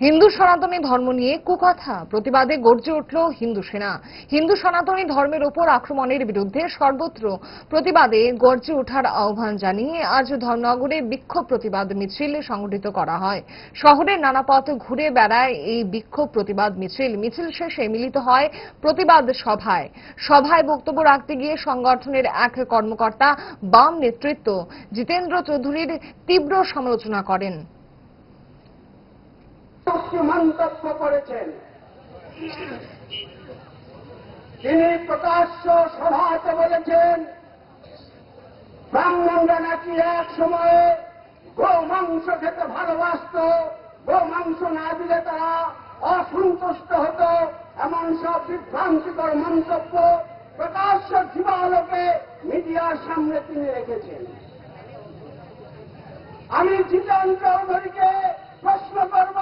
হিন্দু সনাতনী ধর্ম নিয়ে কুকথা, প্রতিবাদে গর্জে উঠল হিন্দু সেনা। হিন্দু সনাতনী ধর্মের উপর আক্রমণের বিরুদ্ধে সর্বত্র প্রতিবাদে গর্জে ওঠার আহ্বান জানিয়ে আজ ধর্মনগরে বিক্ষোভ প্রতিবাদ মিছিল সংগঠিত করা হয়। শহরের নানা পথ ঘুরে বেড়ায় এই বিক্ষোভ প্রতিবাদ মিছিল শেষে মিলিত হয় প্রতিবাদ সভায়। সভায় বক্তব্য রাখতে গিয়ে সংগঠনের এক কর্মকর্তা বাম নেতৃত্ব জিতেন্দ্র চৌধুরীর তীব্র সমালোচনা করেন। মন্তব্য করেছেন, তিনি প্রকাশ্য সভাতে বলেছেন ব্রাহ্মণরা নাকি এক সময়ে গো মাংস খেতে ভালোবাসত, গো মাংস না দিলে তারা অসন্তুষ্ট হতো, এমন সব বিভ্রান্তিকর মন্তব্য প্রকাশ্য দিবালোকে মিডিয়ার সামনে তিনি রেখেছেন। আমি জিতেন্দ্র চৌধুরীকে প্রশ্ন করব,